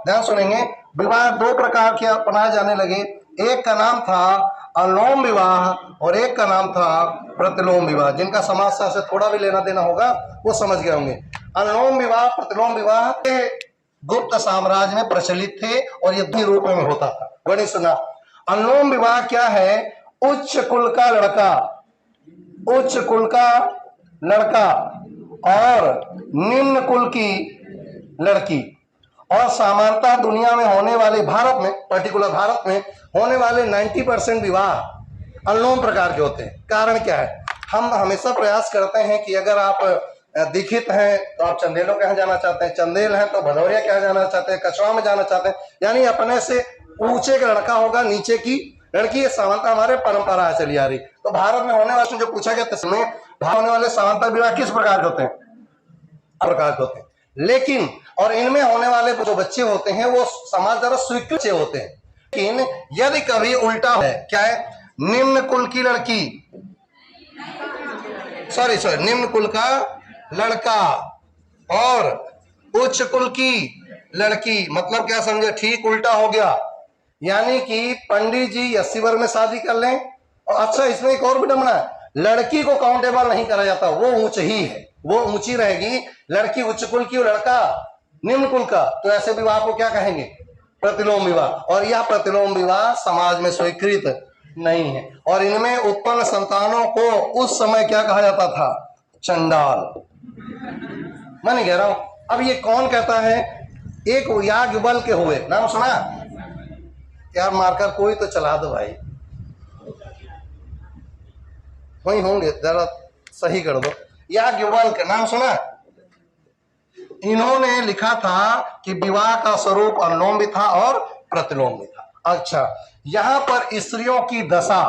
ध्यान सुनेंगे। विवाह दो प्रकार के अपनाए जाने लगे, एक का नाम था अनुलोम विवाह और एक का नाम था प्रतिलोम विवाह। जिनका समाजशास्त्र से थोड़ा भी लेना देना होगा वो समझ गए होंगे। अनुलोम विवाह प्रतिलोम विवाह के गुप्त साम्राज्य में प्रचलित थे और ये दो रूपों में होता था। बड़ी सुना, अनुलोम विवाह क्या है? उच्च कुल का लड़का, उच्च कुल का लड़का और निम्न कुल की लड़की, और सामान्यतः दुनिया में होने वाले, भारत में पर्टिकुलर भारत में होने वाले 90% विवाह अनुलोम प्रकार के होते हैं। कारण क्या है? हम हमेशा प्रयास करते हैं कि अगर आप दीक्षित हैं तो आप चंदेलों के यहाँ जाना चाहते हैं, चंदेल हैं तो भदौरिया के यहाँ जाना चाहते हैं, कछवा में जाना चाहते हैं, यानी अपने से ऊंचे का लड़का होगा, नीचे की लड़की। ये सामान्यतः हमारे परंपरा चली आ रही। तो भारत में होने वाले, जो पूछा गया इसमें, भारत होने वाले सामान्यतः विवाह किस प्रकार के होते हैं? प्रकार के होते हैं। लेकिन और इनमें होने वाले जो बच्चे होते हैं वो समाज द्वारा स्वीकृत होते हैं। लेकिन यदि कभी उल्टा है, क्या है? निम्न कुल की लड़की, सॉरी निम्न कुल का लड़का और उच्च कुल की लड़की, मतलब क्या समझे? ठीक उल्टा हो गया। यानी कि पंडित जी 80 वर्ष में शादी कर लें। और अच्छा, इसमें एक और विडंबना है, लड़की को काउंटेबल नहीं करा जाता, वो ऊंच ही है, वो ऊंची रहेगी। लड़की उच्च कुल की, लड़का निम्न कुल का, तो ऐसे विवाह को क्या कहेंगे? प्रतिलोम विवाह। और यह प्रतिलोम विवाह समाज में स्वीकृत नहीं है। और इनमें उत्पन्न संतानों को उस समय क्या कहा जाता था? चंडाल। मैं नहीं कह रहा हूं। अब ये कौन कहता है? एक याज्ञवल्क्य के हुए, नाम सुना? यार मारकर कोई तो चला दो भाई, वही होंगे, जरा सही कर दो। याज्ञवल्क्य नाम सुना? इन्होंने लिखा था कि विवाह का स्वरूप अनुलोम भी था और प्रतिलोम भी था। अच्छा, यहां पर स्त्रियों की दशा,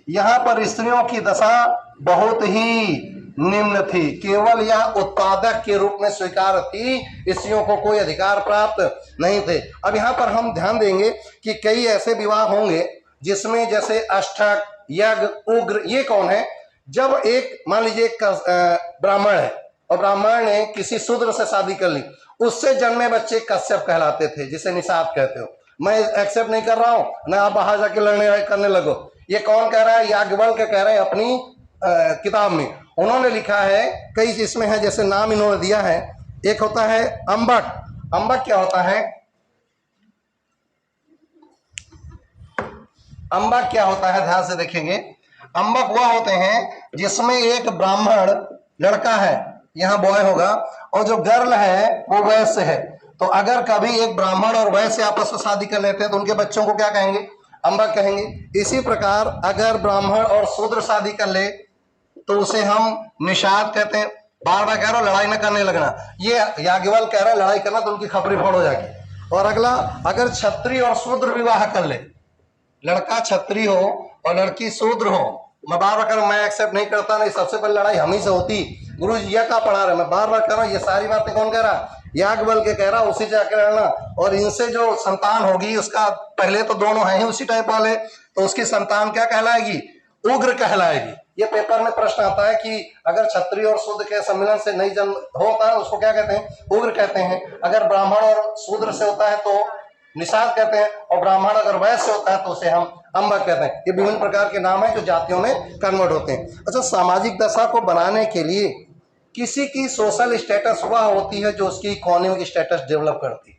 यहां पर स्त्रियों की दशा बहुत ही निम्न थी। केवल यह उत्पादक के रूप में स्वीकार थी, स्त्रियों को कोई अधिकार प्राप्त नहीं थे। अब यहां पर हम ध्यान देंगे कि कई ऐसे विवाह होंगे जिसमें जैसे अष्टक, यज्ञ, उग्र, ये कौन है? जब एक, मान लीजिए ब्राह्मण है और ब्राह्मण ने किसी शूद्र से शादी कर ली, उससे जन्मे बच्चे कश्यप कहलाते थे, जिसे निषाद कहते हो। मैं एक्सेप्ट नहीं कर रहा हूं ना, आप बाहर जाके लड़ने करने लगो। ये कौन कह रहा है? याज्ञवल्क्य कह रहे हैं अपनी किताब में। उन्होंने लिखा है, कई इसमें है, जैसे नाम इन्होंने दिया है। एक होता है अम्बक। अम्बक क्या होता है? अम्बक क्या होता है? ध्यान से देखेंगे। अम्बक वह होते हैं जिसमें एक ब्राह्मण लड़का है, यहाँ बॉय होगा, और जो गर्ल है वो वैश्य है। तो अगर कभी एक ब्राह्मण और वैश्य आपस में शादी कर लेते हैं तो उनके बच्चों को क्या कहेंगे? अम्बक कहेंगे। इसी प्रकार अगर ब्राह्मण और शूद्र शादी कर ले तो उसे हम निषाद कहते हैं। बार बार कह रहा हूं, लड़ाई न करने लगना। ये याज्ञवल्क्य कह रहा है लड़ाई करना तो उनकी खपरी फोड़ हो जाएगी। और अगला, अगर क्षत्रिय और शूद्र विवाह कर ले, लड़का क्षत्रिय हो और लड़की शूद्र हो, मैं बार बार कह रहा हूं, मैं एक्सेप्ट नहीं करता, नहीं, सबसे पहले लड़ाई हम ही से होती। गुरु जी यह का पढ़ा रहे, मैं बार बार कह रहा हूं, ये सारी बातें कौन कह रहा? याज्ञवल्क्य कह रहा, उसी से आके लड़ना। और इनसे जो संतान होगी उसका, पहले तो दोनों हैं ही उसी टाइप वाले, तो उसकी संतान क्या कहलाएगी? उग्र कहलाएगी। ये पेपर में प्रश्न आता है कि अगर क्षत्रिय और शूद्र के सम्मिलन से नई जन्म होता है उसको क्या कहते हैं? उग्र कहते हैं। अगर ब्राह्मण और शूद्र से होता है तो निषाद कहते हैं, और ब्राह्मण अगर वैश्य होता है तो उसे हम अम्बक कहते हैं। ये विभिन्न प्रकार के नाम है जो जातियों में कन्वर्ट होते हैं। अच्छा, सामाजिक दशा को बनाने के लिए किसी की सोशल स्टेटस वह होती है जो उसकी इकोनॉमिक स्टेटस डेवलप करती है।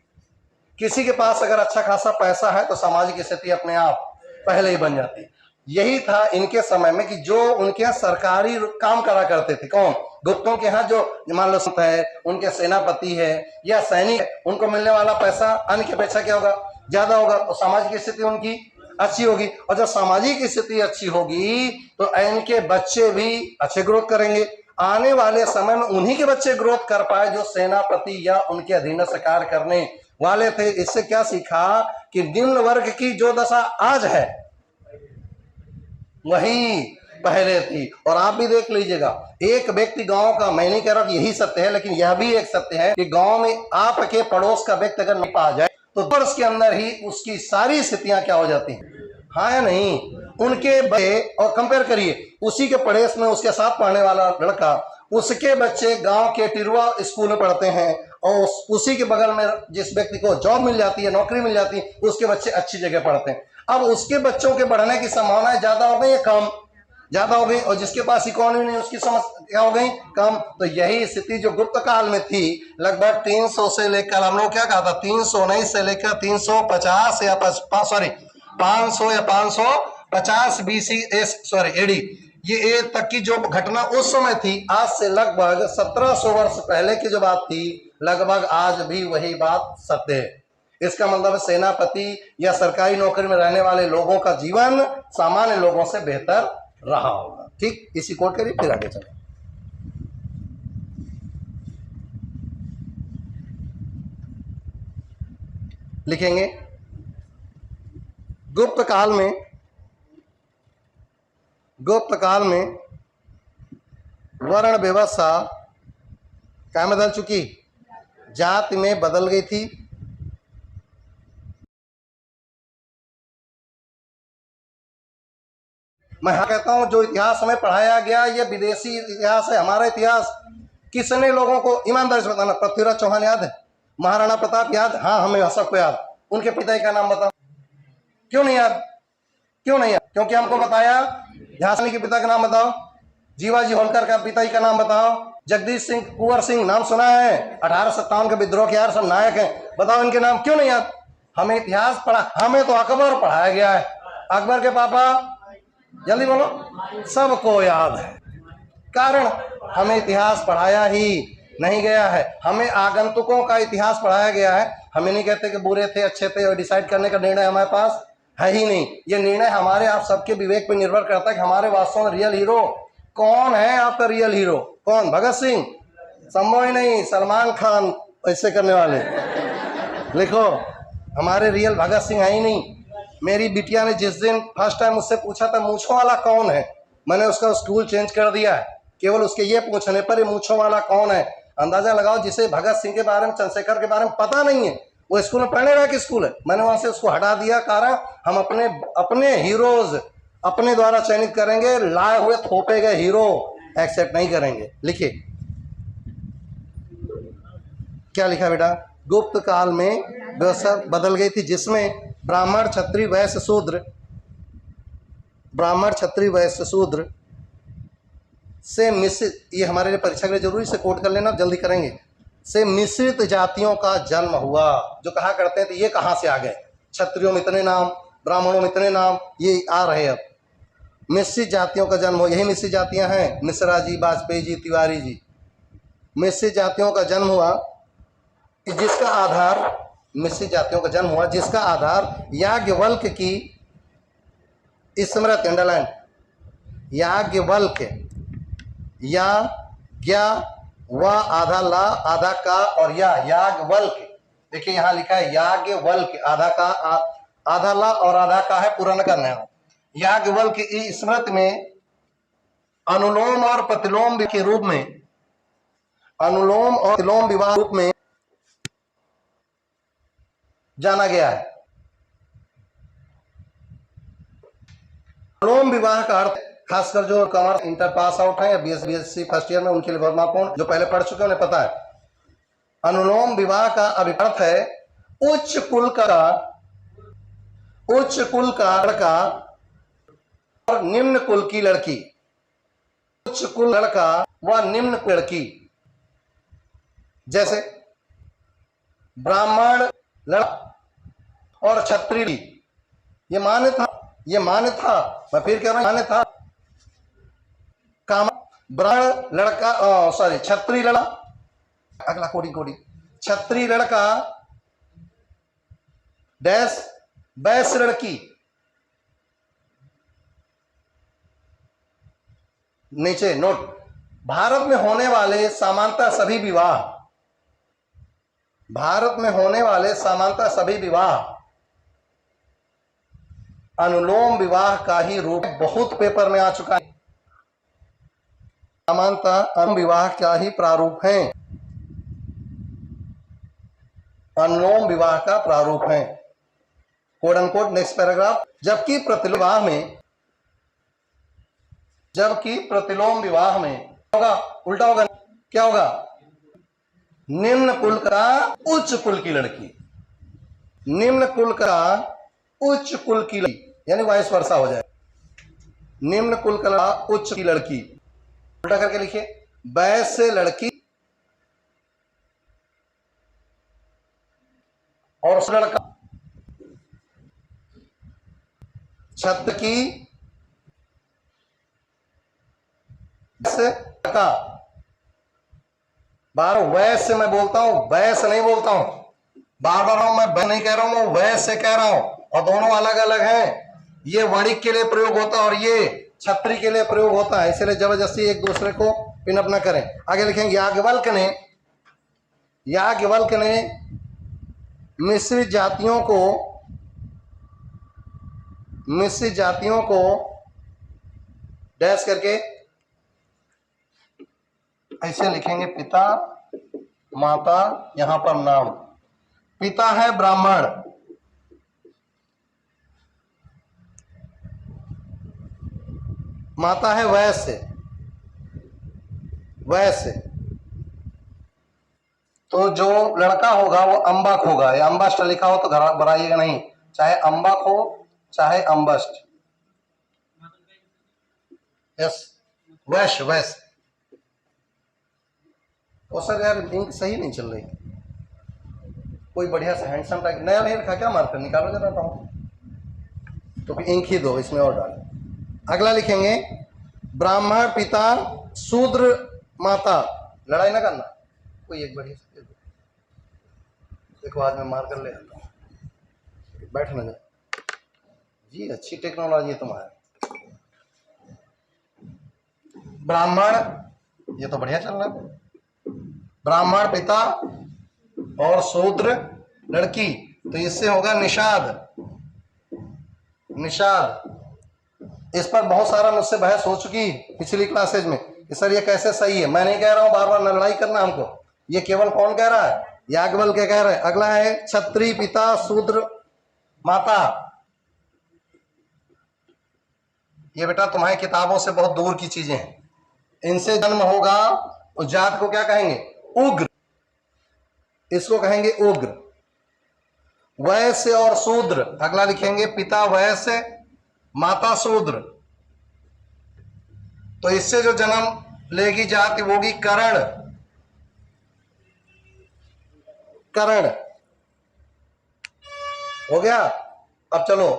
किसी के पास अगर अच्छा खासा पैसा है तो सामाजिक स्थिति अपने आप पहले ही बन जाती है। यही था इनके समय में कि जो उनके यहाँ सरकारी काम करा करते थे, कौन? गुप्तों के यहाँ जो मान लो संत है, उनके सेनापति है या सैनिक है, उनको मिलने वाला पैसा अन्य की अपेक्षा क्या होगा? ज्यादा होगा। तो सामाजिक स्थिति उनकी अच्छी होगी, और जब सामाजिक स्थिति अच्छी होगी तो इनके बच्चे भी अच्छे ग्रोथ करेंगे। आने वाले समय में उन्हीं के बच्चे ग्रोथ कर पाए जो सेनापति या उनके अधीनस्थ कार्य करने वाले थे। इससे क्या सीखा कि निम्न वर्ग की जो दशा आज है वही पहले थी। और आप भी देख लीजिएगा, एक व्यक्ति गांव का, मैं नहीं कह रहा कि यही सत्य है, लेकिन यह भी एक सत्य है कि गांव में आपके पड़ोस का व्यक्ति अगर नहीं पा जाए तो वर्ष के अंदर ही उसकी सारी स्थितियां क्या हो जाती हैं? हाँ या नहीं? उनके बड़े, और कंपेयर करिए, उसी के पड़ोस में उसके साथ पढ़ने वाला लड़का उसके बच्चे गांव के टिरुआ स्कूल में पढ़ते हैं और उसी के बगल में जिस व्यक्ति को जॉब मिल जाती है, नौकरी मिल जाती है, उसके बच्चे अच्छी जगह पढ़ते हैं। अब उसके बच्चों के बढ़ने की संभावनाएं ज्यादा हो गई या कम? ज्यादा हो गई। और जिसके पास इकोनॉमी नहीं, उसकी समस्या क्या हो गई? कम। तो यही स्थिति जो गुप्त काल में थी, लगभग 300 से लेकर, हम लोग क्या कहा था, 319 से लेकर 350 या 500 या 550 BC एडी, ये तक की जो घटना उस समय थी, आज से लगभग 1700 वर्ष पहले की जो बात थी, लगभग आज भी वही बात सत्य है। इसका मतलब सेनापति या सरकारी नौकरी में रहने वाले लोगों का जीवन सामान्य लोगों से बेहतर रहा होगा। ठीक, इसी कोट करिए, फिर आगे चले। लिखेंगे गुप्त काल में वर्ण व्यवस्था क्या बदल चुकी? जाति में बदल गई थी। मैं कहता हूं जो इतिहास हमें पढ़ाया गया ये विदेशी इतिहास है। हमारा इतिहास किसने लोगों को ईमानदारी से बताना? पृथ्वीराज चौहान याद है? महाराणा प्रताप याद? हाँ, हमें सबको याद। उनके पिता का नाम बताओ। क्यों नहीं याद? क्यों नहीं याद? क्योंकि हमको बताया। झांसी के पिता का नाम बताओ। जीवाजी होलकर का पिता का नाम बताओ। जगदीश सिंह, कुंवर सिंह नाम सुना है? 1857 के विद्रोह के यार सब नायक हैं, बताओ इनके नाम। क्यों नहीं याद? हमें इतिहास पढ़ा, हमें तो अकबर पढ़ाया गया है। अकबर के पापा, जल्दी बोलो, सबको याद है। कारण हमें इतिहास पढ़ाया ही नहीं गया है। हमें आगंतुकों का इतिहास पढ़ाया गया है। हमें नहीं कहते कि बुरे थे अच्छे थे, और डिसाइड करने का निर्णय हमारे पास है ही नहीं। ये निर्णय हमारे आप सबके विवेक पर निर्भर करता है कि हमारे वास्तव में रियल हीरो कौन है। आपका रियल हीरो कौन? भगत सिंह? संभव ही नहीं। सलमान खान ऐसे करने वाले, लिखो, हमारे रियल भगत सिंह है ही नहीं। मेरी बिटिया ने जिस दिन फर्स्ट टाइम मुझसे पूछा था मूंछों वाला कौन है, मैंने उसका स्कूल चेंज कर दिया है केवल उसके ये पूछने पर, ये मूंछों वाला कौन है। अंदाजा लगाओ, जिसे भगत सिंह के बारे में, चंद्रशेखर के बारे में पता नहीं है, वो स्कूल में पढ़ने रहा कि स्कूल है। मैंने वहां से उसको हटा दिया। कारण हम अपने हीरोज अपने द्वारा चयनित करेंगे, लाए हुए थोपे गए हीरो एक्सेप्ट नहीं करेंगे। लिखिए क्या लिखा बेटा? गुप्त काल में व्यवस्था बदल गई थी जिसमें ब्राह्मण क्षत्रिय वैश्य शूद्र से मिश्रित, ये हमारे लिए परीक्षा के लिए जरूरी से कोट कर लेना, जल्दी करेंगे, से मिश्रित जातियों का जन्म हुआ। जो कहा करते थे ये कहां से आ गए, क्षत्रियों में इतने नाम, ब्राह्मणों में इतने नाम, ये आ रहे। अब मिश्रित जातियों का जन्म हो, यही मिश्रित जातियां हैं, मिश्रा जी, वाजपेयी जी, तिवारी जी। मिश्रित जातियों का जन्म हुआ जिसका आधार, मिश्रित जातियों का जन्म हुआ जिसका आधार याज्ञवल्क्य की स्मृति, अंडरलाइन, याज्ञवल्क्य, या ज्ञा व आधा ला आधा का और या, याज्ञवल्क्य। देखिए यहां लिखा है याज्ञवल्क्य, आधा का आधा ला और आधा का है, पूरा न करना है। याज्ञवल्क्य की स्मृति में अनुलोम और प्रतिलोम के रूप में, अनुलोम और प्रतिलोम विवाह रूप में जाना गया है। अनुलोम विवाह का अर्थ, खासकर जो कॉमर्स इंटर पास आउट है या बीएससी फर्स्ट ईयर में, उनके लिए बहुत महत्वपूर्ण, जो पहले पढ़ चुके उन्हें पता है। अनुलोम विवाह का अभिप्राय है उच्च कुल का लड़का और निम्न कुल की लड़की, उच्च कुल लड़का व निम्न लड़की। जैसे ब्राह्मण लड़का और क्षत्रिय, ये मान्य था, मैं फिर कह रहा हूं, मान्य था। काम ब्राह्मण लड़का, सॉरी, क्षत्रिय लड़का, अगला कोडी, क्षत्रिय लड़का डैश वैश्य लड़की। नीचे नोट, भारत में होने वाले सामान्यतः सभी विवाह अनुलोम विवाह का ही रूप, बहुत पेपर में आ चुका है। सामान्यतः अनुलोम विवाह का ही प्रारूप है, अनुलोम विवाह का प्रारूप है, कोड अनकोड। नेक्स्ट पैराग्राफ, जबकि प्रतिलोम विवाह में होगा, उल्टा होगा, क्या होगा? निम्न कुल का उच्च कुल की लड़की, निम्न कुल का उच्च कुल की लड़की, यानी वाइस वर्सा हो जाए। निम्न कुल का उच्च की लड़की, उल्टा करके लिखिए, वैश्य लड़की और उस लड़का छत्र की लड़का। बार वैश्य मैं बोलता हूं, वैश्य नहीं बोलता हूं, बार बार मैं वै नहीं कह रहा हूं, मैं वैश्य कह रहा हूं, और दोनों अलग अलग हैं। ये वणिक के लिए प्रयोग होता है और ये छत्री के लिए प्रयोग होता है, इसलिए जबरदस्ती एक दूसरे को पिनअप ना करें। आगे लिखेंगे, याज्ञवल्क्य ने मिश्रित जातियों को डैश करके ऐसे लिखेंगे, पिता माता, यहां पर नाम। पिता है ब्राह्मण, माता है वैश्य, तो जो लड़का होगा वो अम्बक होगा। या अम्बस्ट लिखा हो तो घर बनाइएगा नहीं, चाहे अम्बक हो चाहे अम्बस्ट। यस, वैश्य। ओ सर यार इंक सही नहीं चल रही, कोई बढ़िया सा हैंडसम टाइप नया नहीं रखा क्या? मार्कर निकालो जरा, तो फिर इंक ही दो, इसमें और डालो। अगला लिखेंगे, ब्राह्मण पिता शूद्र माता। लड़ाई ना करना, कोई एक बढ़िया सा देखो, आज मैं मार्कर ले आता हूँ, बैठना जा जी, अच्छी टेक्नोलॉजी तुम्हारी। ब्राह्मण, ये तो बढ़िया चल रहा है, ब्राह्मण पिता और शूद्र लड़की, तो इससे होगा निषाद। इस पर बहुत सारा मुझसे बहस हो चुकी पिछली क्लासेज में कि सर ये कैसे सही है। मैं नहीं कह रहा हूं बार बार लड़ाई करना हमको, ये केवल कौन कह रहा है? याज्ञवल्क्य कह रहे हैं। अगला है क्षत्रिय पिता शूद्र माता। ये बेटा तुम्हारी किताबों से बहुत दूर की चीजें हैं, इनसे जन्म होगा उस जात को क्या कहेंगे? उग्र, इसको कहेंगे उग्र। वैश्य और शूद्र, अगला लिखेंगे, पिता वैश्य माता शूद्र, तो इससे जो जन्म लेगी जाति वो होगी करण। हो गया। अब चलो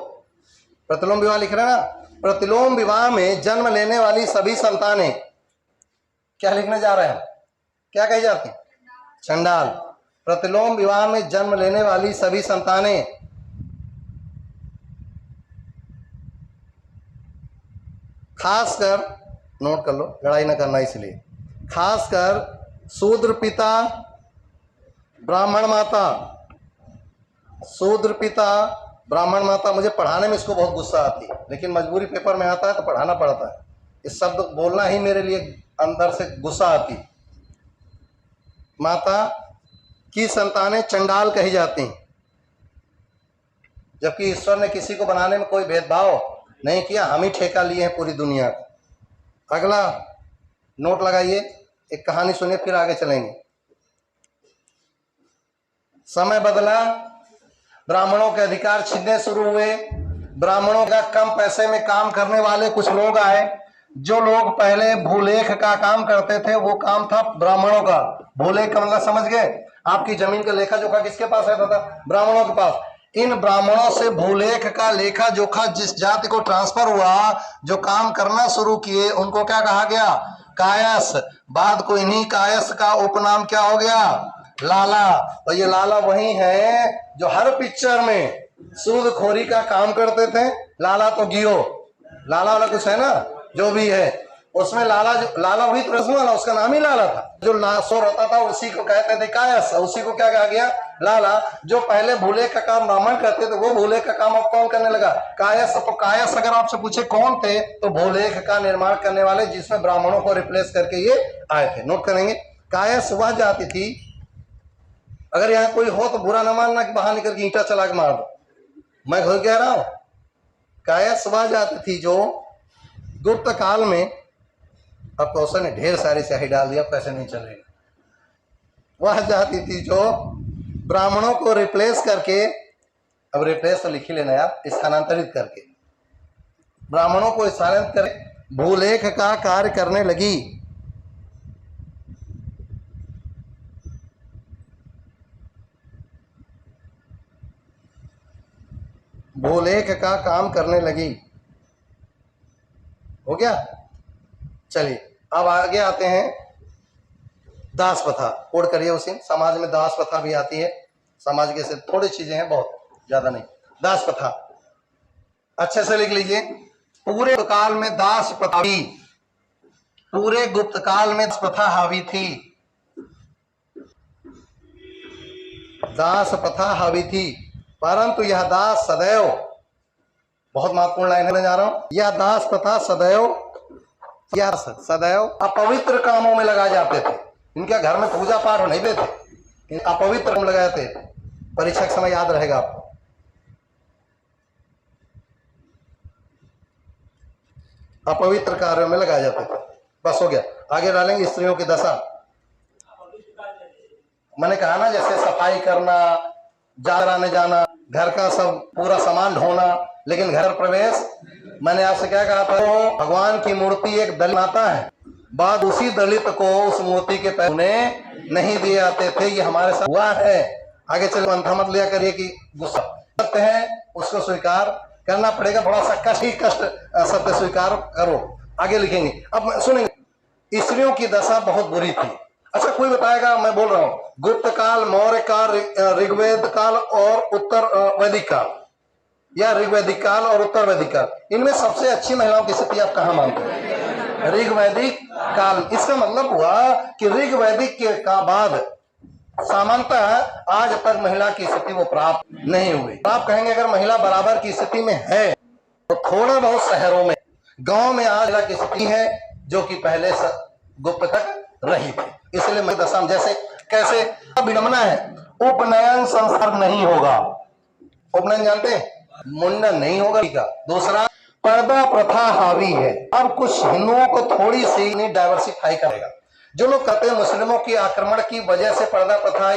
प्रतिलोम विवाह लिख रहे हैं ना, प्रतिलोम विवाह में जन्म लेने वाली सभी संतानें क्या लिखने जा रहे हैं? क्या कही जाती? चंडाल। प्रतिलोम विवाह में जन्म लेने वाली सभी संतानें खासकर, नोट कर लो, लड़ाई ना करना इसलिए, खासकर शूद्र पिता ब्राह्मण माता, शूद्र पिता ब्राह्मण माता। मुझे पढ़ाने में इसको बहुत गुस्सा आती है, लेकिन मजबूरी पेपर में आता है तो पढ़ाना पड़ता है। इस शब्द बोलना ही मेरे लिए अंदर से गुस्सा आती। माता की संतानें चंडाल कही जाती हैं, जबकि ईश्वर ने किसी को बनाने में कोई भेदभाव नहीं किया, हम ही ठेका लिए हैं पूरी दुनिया का। अगला नोट लगाइए, एक कहानी सुनिए फिर आगे चलेंगे। समय बदला, ब्राह्मणों के अधिकार छिनने शुरू हुए, ब्राह्मणों का कम पैसे में काम करने वाले कुछ लोग आए। जो लोग पहले भूलेख का काम करते थे वो काम था ब्राह्मणों का। भूलेख का मतलब समझ गए? आपकी जमीन का लेखा जोखा किसके पास रहता था? ब्राह्मणों के पास। इन ब्राह्मणों से भूलेख का लेखा जोखा जिस जाति को ट्रांसफर हुआ, जो काम करना शुरू किए, उनको क्या कहा गया? कायस। बाद को इन्हीं कायस का उपनाम क्या हो गया? लाला। और ये लाला वही है जो हर पिक्चर में सूदखोरी का काम करते थे। लाला तो गियो, लाला वाला कुछ है ना, जो भी है उसमें लाला वही तो रस्म वाला, उसका नाम ही लाला था। जो सो रहता था उसी को कहते थे कायस, उसी को क्या कहा गया? लाला। जो पहले भूले का काम ब्राह्मण करते थे वो भूले का काम अब कौन करने लगा? कायस। तो कायस अगर आपसे पूछे कौन थे, तो भूलेख का निर्माण करने वाले, जिसमें ब्राह्मणों को रिप्लेस करके ये आए थे। नोट करेंगे, कायस वह जाति थी, अगर यहाँ कोई हो तो बुरा न मानना कि बाहर निकल के ईंटा चला के मार दो, मैं घुस कह रहा हूं। कायस वह जाति थी जो गुप्त काल में अब कौशल ने ढेर सारी स्याही डाल दिया, कैसे नहीं चलेगा। वह जाति थी जो ब्राह्मणों को रिप्लेस करके, अब रिप्लेस तो लिख ही लेना यार, स्थानांतरित करके, ब्राह्मणों को स्थानांतरित करके भूलेख का कार्य करने लगी। भूलेख का काम करने लगी। हो गया। चलिए अब आगे आते हैं दास प्रथा। कोड करिए उसी। समाज में दास प्रथा भी आती है, समाज के से थोड़ी चीजें हैं, बहुत ज्यादा नहीं। दास प्रथा अच्छे से लिख लीजिए। पूरे गुप्त काल में दास प्रथा भी, पूरे गुप्त काल में दास प्रथा हावी थी। दास प्रथा हावी थी, परंतु यह दास सदैव, बहुत महत्वपूर्ण लाइन है जा रहा हूं, यह दास प्रथा सदैव अपवित्र कामों में लगाए जाते थे। इनके घर में पूजा पाठ नहीं देते, अपवित्र काम लगाए थे। परीक्षा के समय याद रहेगा आपको। अपवित्र कार्यों में लगाए जाते थे। बस हो गया। आगे डालेंगे स्त्रियों की दशा। मैंने कहा ना, जैसे सफाई करना, जागराने जाना, घर का सब पूरा सामान ढोना, लेकिन घर प्रवेश, मैंने आपसे क्या कहा था, तो भगवान की मूर्ति एक दलित आता है, बाद उसी दलित को उस मूर्ति के पैर नहीं दिए जाते थे। ये हमारे साथ हुआ है। आगे चल मंथा मत लिया करिए कि गुस्सा सत्य है, उसको स्वीकार करना पड़ेगा। थोड़ा सा कष्ट सत्य स्वीकार करो। आगे लिखेंगे। अब सुनेंगे, स्त्रियों की दशा बहुत बुरी थी। अच्छा कोई बताएगा, मैं बोल रहा हूँ, गुप्त काल, मौर्य काल, ऋग्वेद काल और उत्तर वैदिक काल, या ऋग्वैदिक काल और उत्तर वैदिक काल, इनमें सबसे अच्छी महिलाओं की स्थिति आप कहाँ मानते हैं? ऋग्वैदिक काल। इसका मतलब हुआ कि ऋग्वैदिक के का बाद सामान्यतः आज तक महिला की स्थिति वो प्राप्त नहीं हुई। आप कहेंगे अगर महिला बराबर की स्थिति में है तो थोड़ा बहुत शहरों में, गांव में आज महिला की स्थिति है जो कि पहले गुप्त तक रही थी। इसलिए मैं दशा जैसे कैसे विडंबना है, उपनयन संस्कार नहीं होगा। उपनयन जानते हैं, मुंडन नहीं होगा। दूसरा, पर्दा प्रथा हावी है। अब कुछ हिंदुओं को थोड़ी सी डाइवर्सिफाई करेगा। जो लोग कहते हैं मुस्लिमों के आक्रमण की वजह से पर्दा प्रथा